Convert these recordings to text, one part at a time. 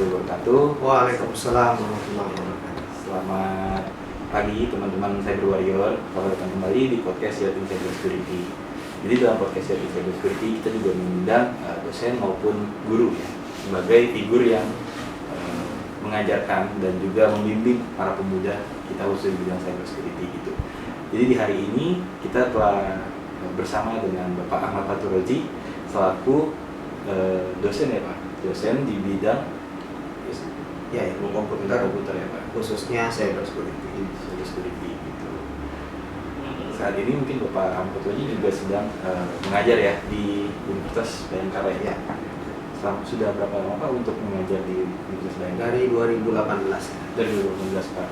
warahmatullahi wabarakatuh. Waalaikumsalam warahmatullahi wabarakatuh. Selamat pagi teman-teman Cyber Warrior. Selamat datang kembali di podcast Yatim Cyber Security. Jadi dalam podcast Yatim Cyber Security kita juga mengundang dosen maupun guru ya, sebagai figur yang mengajarkan dan juga membimbing para pemuda kita khusus di bidang cyber security gitu. Jadi di hari ini kita telah bersama dengan Bapak Ahmad Fathur-Razi selaku dosen ya Pak, dosen di bidang ilmu komputer ya Pak, khususnya cyber security. Cyber security gitu. Saat ini mungkin Bapak Ahmad Fathur-Razi juga sedang mengajar ya di Universitas Bayangkara ya. Sudah berapa lama Pak untuk mengajar di Universitas Bayangkara? Dari 2018. Dari 2018 Pak.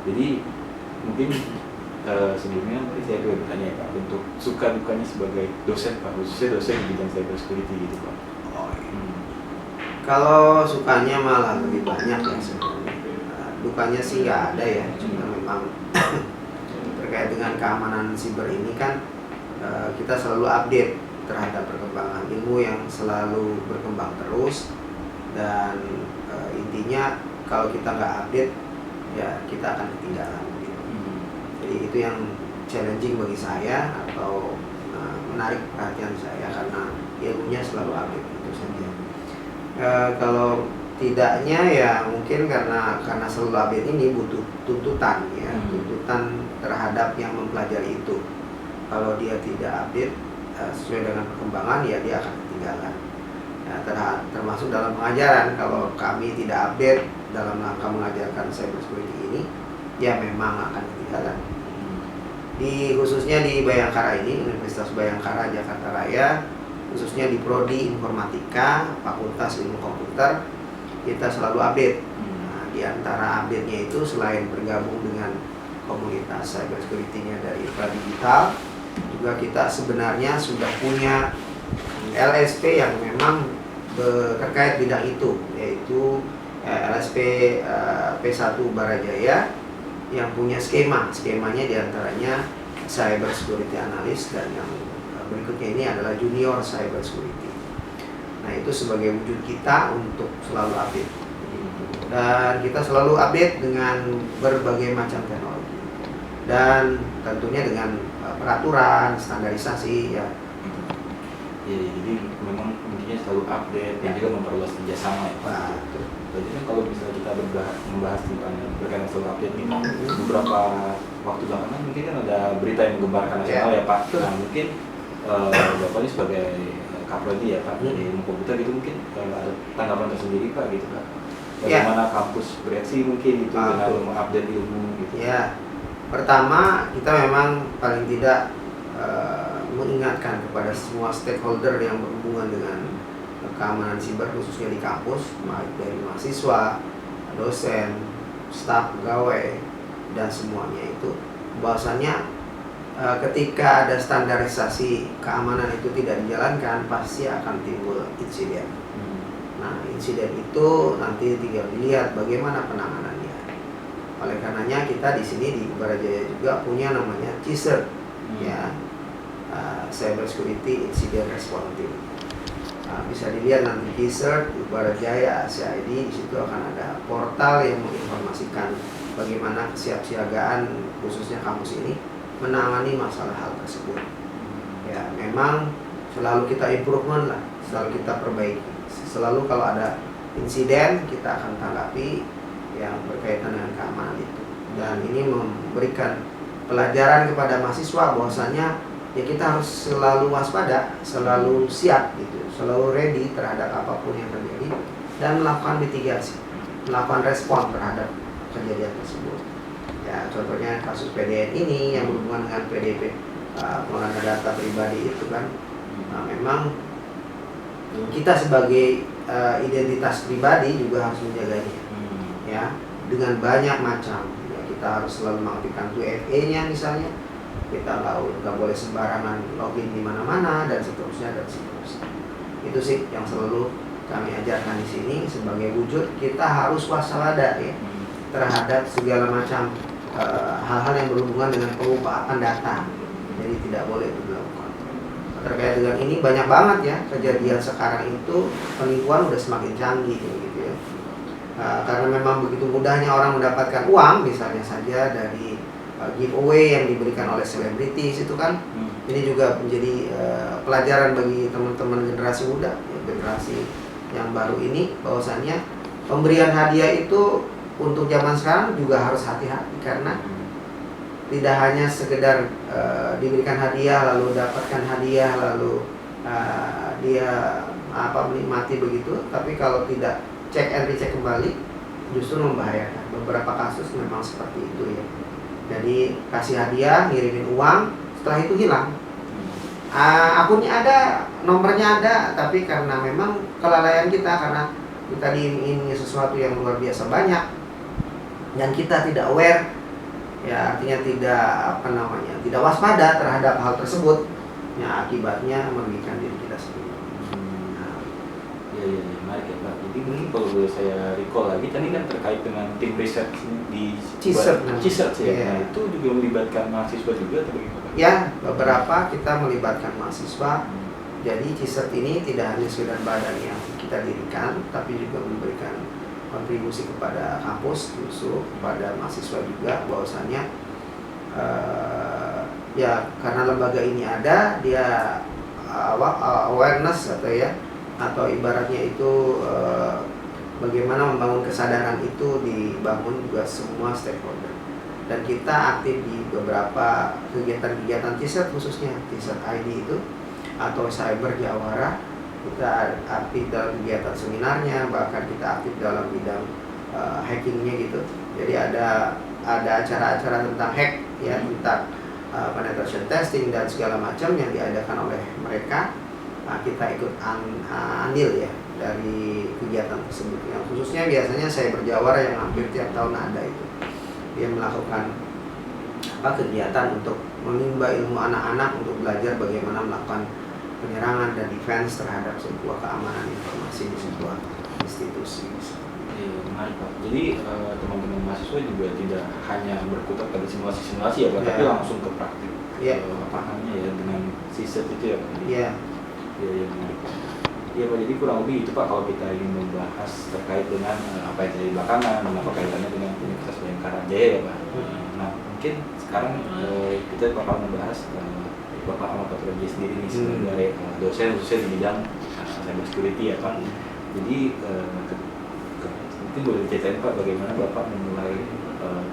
Jadi mungkin sebelumnya saya juga bertanya ya Pak, untuk suka dukanya sebagai dosen Pak, khususnya dosen di bidang cyber security gitu Pak. Kalau sukanya malah lebih banyak ya sebenarnya. Dukanya sih nggak ada ya, cuma memang terkait dengan keamanan siber ini kan kita selalu update terhadap perkembangan ilmu yang selalu berkembang terus, dan intinya kalau kita nggak update ya kita akan ketinggalan gitu. Jadi itu yang challenging bagi saya atau menarik perhatian saya karena ilmunya selalu update itu saja. Kalau tidaknya ya mungkin karena selalu update ini butuh tuntutan ya, tuntutan terhadap yang mempelajari itu. Kalau dia tidak update sesuai dengan perkembangan ya dia akan ketinggalan ya, termasuk dalam pengajaran. Kalau kami tidak update dalam rangka mengajarkan cyber security ini ya memang akan ketinggalan. Khususnya di Bayangkara ini, Universitas Bayangkara Jakarta Raya, khususnya di Prodi Informatika Fakultas Ilmu Komputer, kita selalu update. Di antara update-nya itu selain bergabung dengan komunitas cyber security-nya dari Pradigital, juga kita sebenarnya sudah punya LSP yang memang terkait bidang itu, yaitu LSP P1 Barajaya yang punya skemanya diantaranya cyber security analyst, dan yang berikutnya ini adalah junior cyber security. Nah itu sebagai wujud kita untuk selalu update, dan kita selalu update dengan berbagai macam teknologi dan tentunya dengan peraturan, standarisasi ya. Ya, jadi memang intinya selalu update dan juga memperluas kerjasama ya Pak. Jadi kan kalau misalnya kita membahas tentang berkaitan selalu update ini, beberapa waktu belakangan mungkin kan ada berita yang menggembarkan nasional ya Pak. Nah mungkin Bapak ini sebagai Kaprodi ya Pak dari ilmu komputer gitu, mungkin ada tanggapan tersendiri Pak gitu Pak. Bagaimana kampus bereaksi mungkin gitu dengan mengupdate ilmu gitu. Ya, pertama kita memang paling tidak mengingatkan kepada semua stakeholder yang berhubungan dengan keamanan siber khususnya di kampus, baik dari mahasiswa, dosen, staf, pegawai, dan semuanya itu, bahwasannya ketika ada standarisasi keamanan itu tidak dijalankan, pasti akan timbul insiden. Nah, insiden itu nanti tinggal dilihat bagaimana penanganannya. Oleh karenanya kita di sini di Barajaya juga punya namanya CISR, ya, Cyber Security Incident Response Team. Bisa dilihat nanti CISR di Barajaya ACID, di situ akan ada portal yang menginformasikan bagaimana kesiapsiagaan khususnya kampus ini menangani masalah hal tersebut. Ya, memang selalu kita improvement lah, selalu kita perbaiki. Selalu kalau ada insiden kita akan tanggapi yang berkaitan dengan keamanan itu. Dan ini memberikan pelajaran kepada mahasiswa bahwasannya ya kita harus selalu waspada, selalu siap gitu, selalu ready terhadap apapun yang terjadi dan melakukan mitigasi, melakukan respon terhadap kejadian tersebut. Ya, contohnya kasus PDN ini yang berhubungan dengan PDP, pengelolaan data pribadi itu kan, memang kita sebagai identitas pribadi juga harus menjaganya, ya, dengan banyak macam. Ya, kita harus selalu mengaktifkan 2FA-nya misalnya, kita nggak boleh sembarangan login di mana-mana dan seterusnya dan seterusnya. Itu sih yang selalu kami ajarkan di sini sebagai wujud kita harus waspada ya terhadap segala macam hal-hal yang berhubungan dengan pengumpaan data. Jadi tidak boleh dilakukan. terkait dengan ini banyak banget ya kejadian sekarang itu, penipuan udah semakin canggih gitu ya. Karena memang begitu mudahnya orang mendapatkan uang, misalnya saja dari giveaway yang diberikan oleh selebritis itu kan. Ini juga menjadi pelajaran bagi teman-teman generasi muda, ya, generasi yang baru ini, bahwasannya pemberian hadiah itu untuk zaman sekarang juga harus hati-hati, karena tidak hanya sekedar diberikan hadiah lalu dapatkan hadiah lalu dia menikmati begitu, tapi kalau tidak cek and recheck kembali justru membahayakan. Beberapa kasus memang seperti itu ya. Jadi kasih hadiah, ngirimin uang, setelah itu hilang. Akunnya ada, nomornya ada, tapi karena memang kelalaian kita, karena kita diiming-imingi sesuatu yang luar biasa banyak dan kita tidak aware, ya artinya tidak waspada terhadap hal tersebut, ya akibatnya merugikan diri kita sendiri. Iya, menarik ya Pak. Jadi mungkin kalau boleh saya recall lagi, tadi kan terkait dengan tim riset di CISERT ya. Yeah. Nah, itu juga melibatkan mahasiswa juga atau bagaimana? Ya, beberapa kita melibatkan mahasiswa. Jadi CISERT ini tidak hanya sekedar badan yang kita dirikan, tapi juga memberikan kontribusi kepada kampus, justru kepada mahasiswa juga, bahwasannya ya karena lembaga ini ada, dia awareness atau ibaratnya itu bagaimana membangun kesadaran itu dibangun juga semua stakeholder. Dan kita aktif di beberapa kegiatan-kegiatan CISERT, khususnya CISERT ID itu atau Cyber Jawara. Kita aktif dalam kegiatan seminarnya, bahkan kita aktif dalam bidang hackingnya gitu. Jadi ada acara-acara tentang hack ya, tentang penetration testing dan segala macam yang diadakan oleh mereka. Kita ikut andil ya dari kegiatan tersebut. Yang khususnya biasanya saya berjawara yang hampir tiap tahun ada itu. Dia melakukan kegiatan untuk menimba ilmu anak-anak untuk belajar bagaimana melakukan penyerangan dan defense terhadap sebuah keamanan informasi di sebuah institusi. Menarik Pak. Jadi teman-teman mahasiswa juga tidak hanya berkutat pada simulasi-simulasi ya Pak, tapi langsung ke praktik. Pahamnya ya dengan CISERT itu ya Pak. Iya. Iya, menarik Pak. Iya Pak, jadi kurang lebih itu Pak kalau kita ingin membahas terkait dengan apa yang terjadi belakangan dan apa kaitannya dengan Universitas Bayangkara Jaya ya Pak. Nah, mungkin sekarang kita bakal membahas Bapak Ahmad Patronji sendiri nih sebagai dosen khususnya di bidang cyber security ya Pak. Jadi mungkin boleh diceritain Pak bagaimana Bapak memulai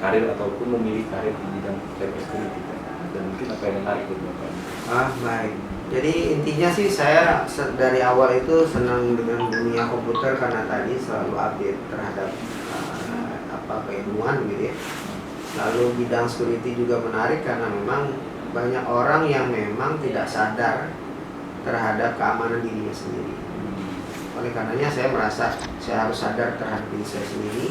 karir ataupun memilih karir di bidang cyber security Pak, dan mungkin apa yang menarik buat Bapak? Baik. Jadi intinya sih saya dari awal itu senang dengan dunia komputer karena tadi selalu update terhadap keilmuan gitu ya. Lalu bidang security juga menarik karena memang banyak orang yang memang tidak sadar terhadap keamanan dirinya sendiri. Oleh karenanya saya merasa saya harus sadar terhadap diri saya sendiri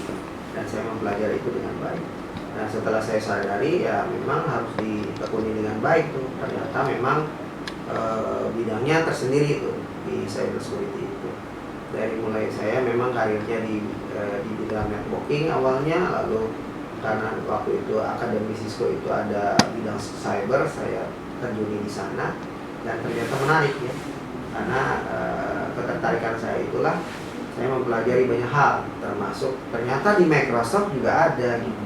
dan saya mempelajari itu dengan baik. Nah setelah saya sadari ya memang harus ditekuni dengan baik tuh. Ternyata memang bidangnya tersendiri itu di cyber security itu. Dari mulai saya memang karirnya di bidang networking awalnya, lalu karena waktu itu akademi Cisco itu ada bidang cyber, saya terjun di sana dan ternyata menarik ya. Karena ketertarikan saya itulah saya mempelajari banyak hal, termasuk ternyata di Microsoft juga ada gitu.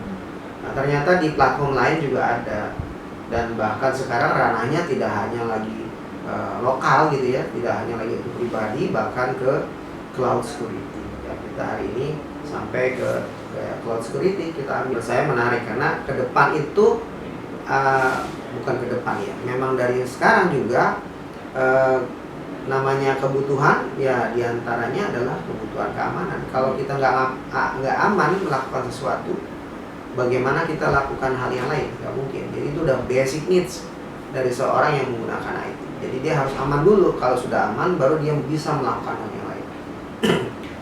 Nah, ternyata di platform lain juga ada, dan bahkan sekarang ranahnya tidak hanya lagi lokal gitu ya, tidak hanya lagi untuk pribadi, bahkan ke cloud security. Ya, kita hari ini sampai ke cloud security kita ambil. Saya menarik karena ke depan itu bukan ke depan ya, memang dari sekarang juga namanya kebutuhan ya, diantaranya adalah kebutuhan keamanan. Kalau kita nggak aman melakukan sesuatu, bagaimana kita lakukan hal yang lain? Nggak mungkin. Jadi itu udah basic needs dari seorang yang menggunakan IT. Jadi dia harus aman dulu. Kalau sudah aman, baru dia bisa melakukan hal yang lain.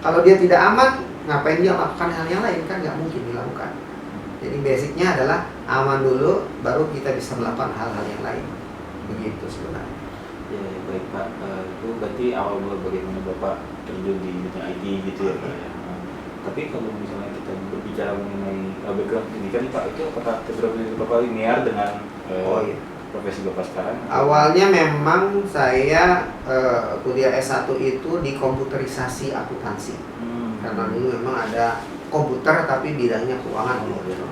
Kalau dia tidak aman, ngapain dia melakukan hal yang lain? Kan nggak mungkin dilakukan. Jadi basicnya adalah aman dulu, baru kita bisa melakukan hal-hal yang lain. Begitu sebenarnya. Ya, baik Pak. Itu berarti awal mula bagaimana Bapak terjun di dunia IT gitu ya Pak. Tapi kalau misalnya kita berbicara mengenai background pendidikan Pak, itu apakah background pendidikan Bapak linear dengan profesi Bapak sekarang? Awalnya memang saya kuliah S1 itu di komputerisasi akuntansi. Karena dulu memang ada komputer tapi bidangnya keuangan gitu.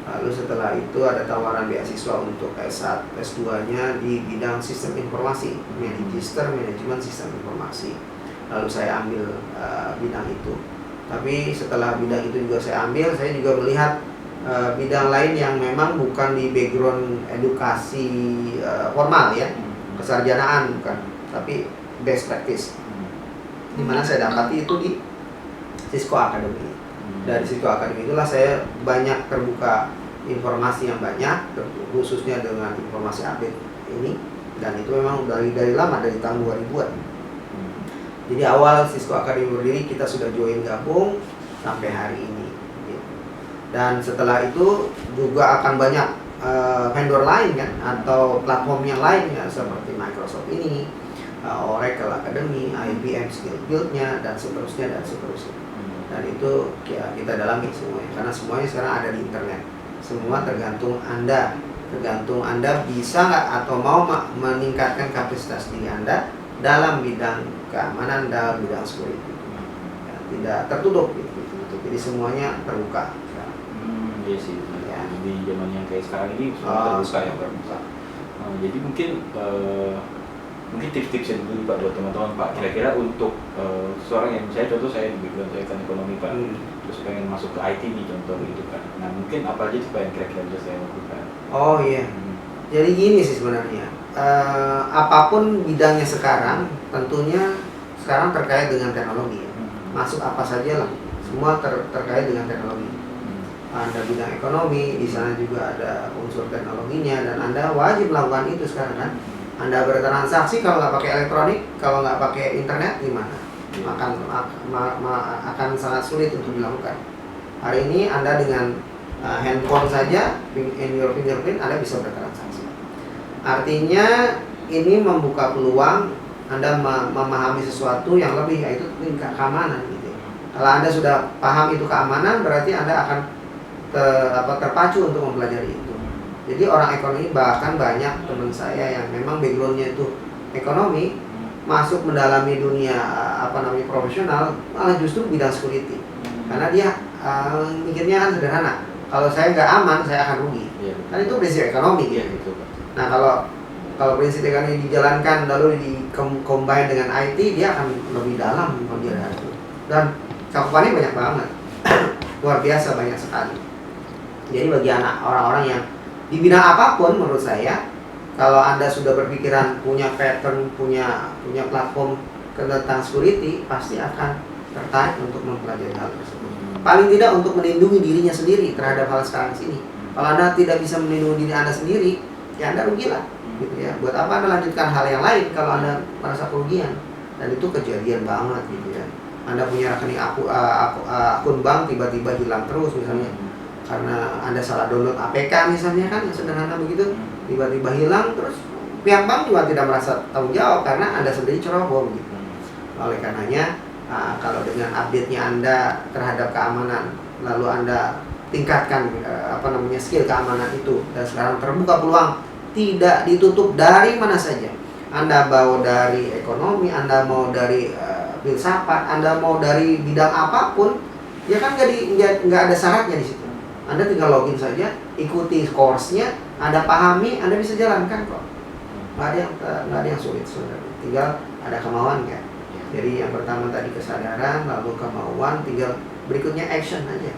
Lalu setelah itu ada tawaran beasiswa untuk S1, S2-nya di bidang sistem informasi, Magister Manajemen Sistem Informasi. Lalu saya ambil bidang itu. Tapi setelah bidang itu juga saya ambil, saya juga melihat bidang lain yang memang bukan di background edukasi formal ya, kesarjanaan bukan, tapi best practice. Dimana saya dapati itu di Cisco Academy. Dari Cisco Academy itulah saya banyak terbuka informasi yang banyak, khususnya dengan informasi update ini, dan itu memang dari lama, dari tahun 2000-an. Jadi awal Cisco Academy berdiri kita sudah join gabung sampai hari ini. Dan setelah itu juga akan banyak vendor lain kan, atau platform yang lain ya, seperti Microsoft ini, Oracle Academy, IBM Skill Build-nya, dan seterusnya dan seterusnya. Dan itu ya, kita dalami semuanya, karena semuanya sekarang ada di internet. Semua tergantung Anda bisa nggak atau mau meningkatkan kapasitas diri Anda dalam bidang keamanan, dalam bidang security. Ya, tidak tertutup gitu. Jadi semuanya terbuka. Iya sih, ya. Di zaman yang kayak sekarang ini semua terbuka ya, terbuka. Jadi mungkin tips-tipsnya dulu Pak buat teman-teman Pak. Kira-kira untuk seorang yang saya contoh saya di background saya kan ekonomi Pak, terus pengen masuk ke IT nih contoh gitu kan. Nah mungkin apa aja sih Pak yang kira-kira bisa saya lakukan? Oh iya. Jadi gini sih sebenarnya. Apapun bidangnya sekarang, tentunya sekarang terkait dengan teknologi. Masuk apa saja lah, semua terkait dengan teknologi. Ada bidang ekonomi, di sana juga ada unsur teknologinya, dan Anda wajib melakukan itu sekarang kan. Anda bertransaksi kalau nggak pakai elektronik, kalau nggak pakai internet gimana? Akan sangat sulit untuk dilakukan. Hari ini Anda dengan handphone saja, in your fingerprint, Anda bisa bertransaksi. Artinya ini membuka peluang Anda memahami sesuatu yang lebih, yaitu tingkat keamanan gitu. Kalau Anda sudah paham itu keamanan, berarti Anda akan terpacu untuk mempelajari itu. Jadi orang ekonomi, bahkan banyak teman saya yang memang backgroundnya itu ekonomi, masuk mendalami dunia profesional, malah justru bidang security. Karena dia mikirnya kan sederhana, kalau saya nggak aman saya akan rugi. Kan itu prinsip ekonomi gitu. Nah kalau prinsip ekonomi dijalankan lalu di-combine dengan IT, dia akan lebih dalam mengerjakan itu. Dan cakupannya banyak banget, luar biasa banyak sekali. Jadi bagi orang-orang yang di bidang apapun, menurut saya, kalau Anda sudah berpikiran punya pattern, punya platform tentang security, pasti akan tertarik untuk mempelajari hal tersebut. Paling tidak untuk melindungi dirinya sendiri terhadap hal sekarang sini. Kalau Anda tidak bisa melindungi diri Anda sendiri, ya Anda rugilah, gitu ya. Buat apa Anda lanjutkan hal yang lain kalau Anda merasa kerugian? Dan itu kejadian banget, gitu ya. Anda punya rekening akun bank tiba-tiba hilang terus misalnya. Karena Anda salah download APK misalnya kan, yang sederhana begitu, tiba-tiba hilang, terus pihak bank juga tidak merasa tanggung jawab karena Anda sendiri ceroboh gitu. Oleh karenanya, kalau dengan update-nya Anda terhadap keamanan, lalu Anda tingkatkan skill keamanan itu, dan sekarang terbuka peluang, tidak ditutup dari mana saja. Anda mau dari ekonomi, Anda mau dari filsafat, Anda mau dari bidang apapun, ya kan nggak ada syaratnya di situ. Anda tinggal login saja, ikuti course-nya, Anda pahami, Anda bisa jalankan kok. Nggak ada yang sulit sebenarnya. Tinggal ada kemauan kan. Jadi yang pertama tadi kesadaran, lalu kemauan, tinggal berikutnya action aja.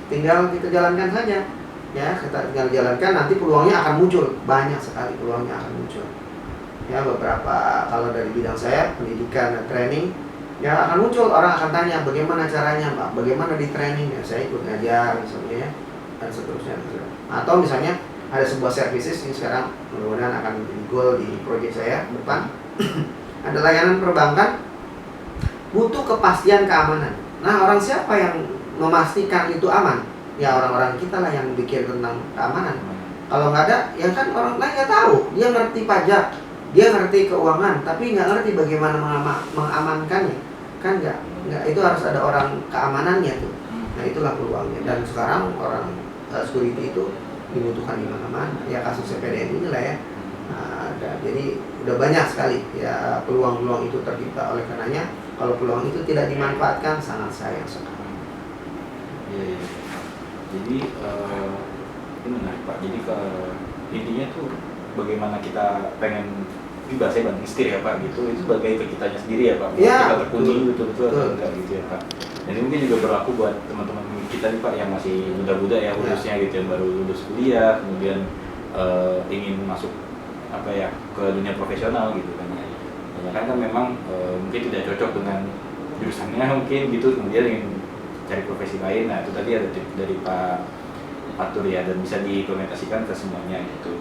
Tinggal kita jalankan saja. Ya, kita tinggal jalankan, nanti peluangnya akan muncul. Banyak sekali peluangnya akan muncul. Ya, beberapa kalau dari bidang saya, pendidikan dan training, ya akan muncul, orang akan tanya bagaimana caranya Pak, bagaimana di training, ya saya ikut ngajar misalnya ya, dan seterusnya. Atau misalnya ada sebuah services yang sekarang mudah-mudahan akan menjadi goal di proyek saya depan. Ada layanan perbankan butuh kepastian keamanan. Nah, orang siapa yang memastikan itu aman? Ya orang-orang kita lah yang pikir tentang keamanan. Kalau nggak ada, ya kan orang lain nggak tahu. Dia ngerti pajak, dia ngerti keuangan, tapi nggak ngerti bagaimana mengamankannya. Kan nggak, itu harus ada orang keamanannya tuh. Nah itulah peluangnya. Dan sekarang orang security itu dibutuhkan di mana-mana. Ya kasus CPDN inilah ya. Jadi udah banyak sekali ya peluang-peluang itu tercipta. Oleh karenanya kalau peluang itu tidak dimanfaatkan sangat sayang sekali. Iya. Jadi ini menarik Pak. Jadi intinya tuh bagaimana kita pengen ini bahasanya banting setir ya Pak gitu, itu sebagai ke kitanya sendiri ya Pak. Ya, kita terkunci betul-betul atau enggak gitu ya Pak. Dan ini mungkin juga berlaku buat teman-teman kita nih Pak yang masih muda-muda ya khususnya gitu, yang baru lulus kuliah kemudian ingin masuk apa ya ke dunia profesional gitu kan ya. Kan memang mungkin tidak cocok dengan jurusannya mungkin gitu, kemudian ingin cari profesi lain. Nah itu tadi ada tips dari Pak Fatur ya, dan bisa diimplementasikan ke semuanya gitu.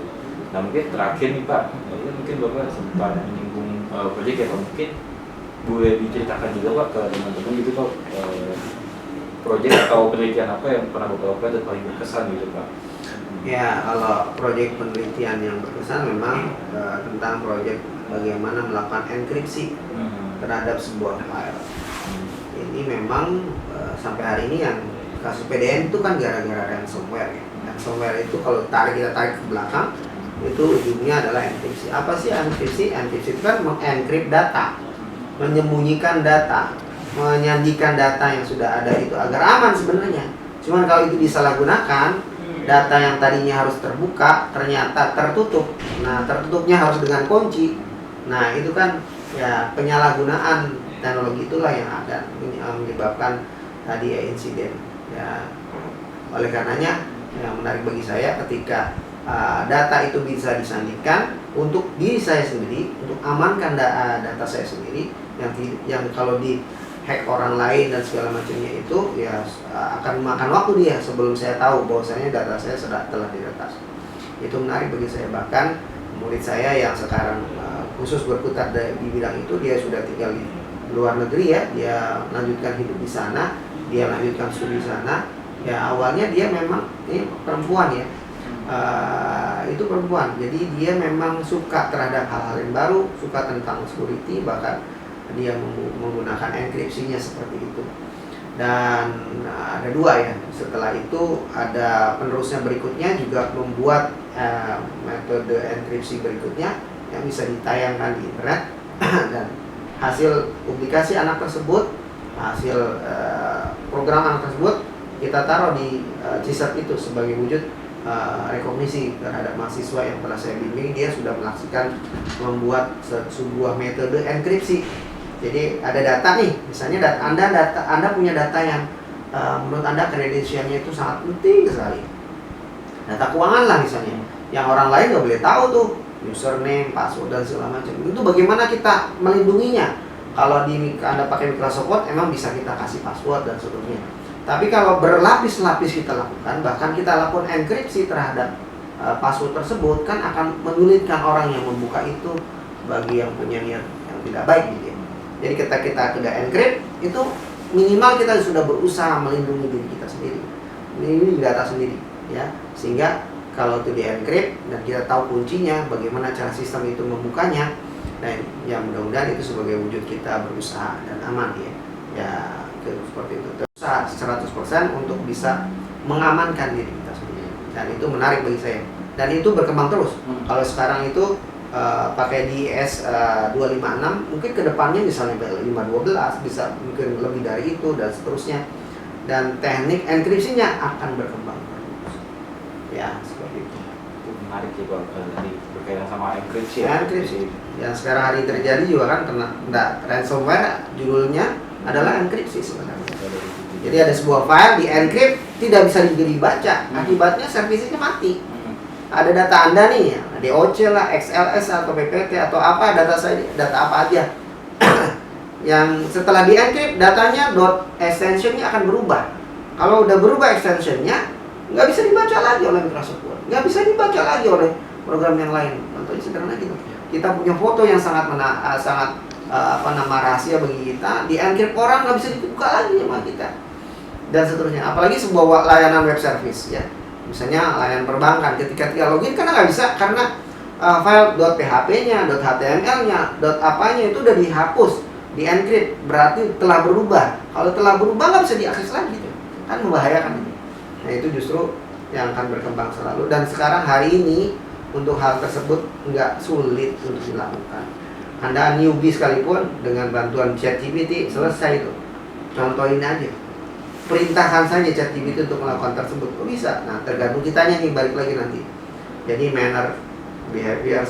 Nah mungkin terakhir nih Pak, mungkin Bapak sempat menyinggung proyek ya Pak, mungkin boleh diceritakan juga Pak ke teman-teman gitu Pak, proyek atau penelitian apa yang pernah Bapak lakukan dan paling berkesan gitu Pak. Ya, kalau proyek penelitian yang berkesan memang tentang proyek bagaimana melakukan enkripsi terhadap sebuah file. Ini memang sampai hari ini yang kasus PDN itu kan gara-gara ransomware ya. Ransomware itu kalau kita tarik ke belakang itu ujungnya adalah enkripsi. Apa sih enkripsi? Enkripsi itu kan mengenkrip data, menyembunyikan data, menyandikan data yang sudah ada itu agar aman sebenarnya. Cuman kalau itu disalahgunakan, data yang tadinya harus terbuka ternyata tertutup. Nah, tertutupnya harus dengan kunci. Nah, itu kan ya penyalahgunaan teknologi itulah yang akan menyebabkan tadi ya insiden. Ya, oleh karenanya yang menarik bagi saya ketika data itu bisa disandingkan untuk diri saya sendiri, untuk amankan data saya sendiri yang kalau di hack orang lain dan segala macamnya itu ya akan memakan waktu dia sebelum saya tahu bahwasanya data saya telah diretas. Itu menarik bagi saya. Bahkan murid saya yang sekarang khusus berkutat di bidang itu, dia sudah tinggal di luar negeri ya, dia lanjutkan hidup di sana, dia lanjutkan studi di sana. Ya awalnya dia memang ini perempuan ya, itu perempuan, jadi dia memang suka terhadap hal-hal yang baru, suka tentang security, bahkan dia menggunakan enkripsinya seperti itu. Dan ada dua ya, setelah itu ada penerusnya berikutnya juga membuat metode enkripsi berikutnya yang bisa ditayangkan di internet. Dan hasil publikasi anak tersebut, hasil program anak tersebut kita taruh di CISAT itu sebagai wujud rekognisi terhadap mahasiswa yang telah saya bimbing. Dia sudah melaksanakan membuat sebuah metode enkripsi. Jadi ada data nih, misalnya Anda punya data yang menurut Anda kredensialnya itu sangat penting sekali. Data keuangan lah misalnya, yang orang lain nggak boleh tahu tuh, username, password dan segala macam. Itu bagaimana kita melindunginya? Kalau Anda pakai Microsoft Word, emang bisa kita kasih password dan seterusnya. Tapi kalau berlapis-lapis kita lakukan, bahkan kita lakukan enkripsi terhadap password tersebut, kan akan menyulitkan orang yang membuka itu bagi yang punya niat yang tidak baik gitu. Jadi kita tidak encrypt, itu minimal kita sudah berusaha melindungi diri kita sendiri, melindungi data sendiri, ya. Sehingga kalau itu di encrypt dan kita tahu kuncinya, bagaimana cara sistem itu membukanya, dan ya mudah-mudahan itu sebagai wujud kita berusaha dan aman ya. Ya seperti itu. Berusaha 100% untuk bisa mengamankan diri kita sendiri. Dan itu menarik bagi saya. Dan itu berkembang terus. Kalau sekarang itu pakai di S256, mungkin kedepannya misalnya 512, bisa mungkin lebih dari itu dan seterusnya. Dan teknik enkripsinya akan berkembang terus. Ya, seperti itu. Itu menarik sih Pak, tadi berkaitan sama enkripsi. Enkripsi. Yang sekarang hari terjadi juga kan kena ransomware, judulnya adalah enkripsi sebenarnya. Jadi ada sebuah file di encrypt, tidak bisa dibaca. Akibatnya servisnya mati. Ada data Anda nih, DOC lah, XLS atau PPT atau apa, data apa aja yang setelah di encrypt datanya extensionnya akan berubah. Kalau udah berubah extensionnya, nggak bisa dibaca lagi oleh Microsoft Word, nggak bisa dibaca lagi oleh program yang lain. Contohnya sederhana gitu, kita punya foto yang sangat rahasia bagi kita, di encrypt orang nggak bisa dibuka lagi sama kita dan seterusnya. Apalagi sebuah layanan web service ya. Misalnya layanan perbankan, ketika kita login karena nggak bisa, karena file .php-nya, .html-nya, .apanya itu udah dihapus, di encrypt, berarti telah berubah. Kalau telah berubah nggak bisa diakses lagi, kan membahayakan itu. Nah itu justru yang akan berkembang selalu. Dan sekarang hari ini untuk hal tersebut nggak sulit untuk dilakukan. Anda newbie sekalipun dengan bantuan ChatGPT selesai itu. Contohin aja. Perintahkan saja ChatGPT untuk melakukan tersebut. Oh bisa. Nah tergantung kitanya nih, balik lagi nanti. Jadi manner, behavior,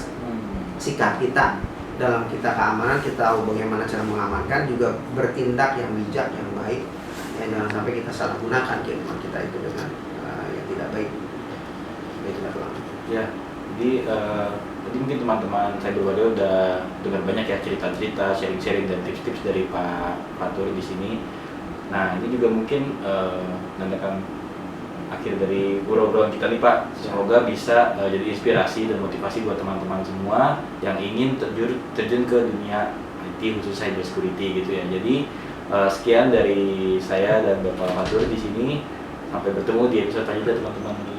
sikap kita dalam kita keamanan, kita tahu bagaimana cara mengamankan, juga bertindak yang bijak, yang baik. Dan jangan sampai kita salah gunakan keilmuan kita itu dengan yang tidak baik. Baiklah doang. Ya, jadi tadi mungkin teman-teman Cyber Warrior udah dengar banyak ya cerita-cerita, sharing-sharing dan tips-tips dari Pak Fatur di sini. Nah, ini juga mungkin menandakan akhir dari obrolan kita nih Pak. Semoga bisa jadi inspirasi dan motivasi buat teman-teman semua yang ingin terjun ke dunia IT khusus cyber security gitu ya. Jadi sekian dari saya dan Bapak Fatur di sini. Sampai bertemu di episode selanjutnya teman-teman.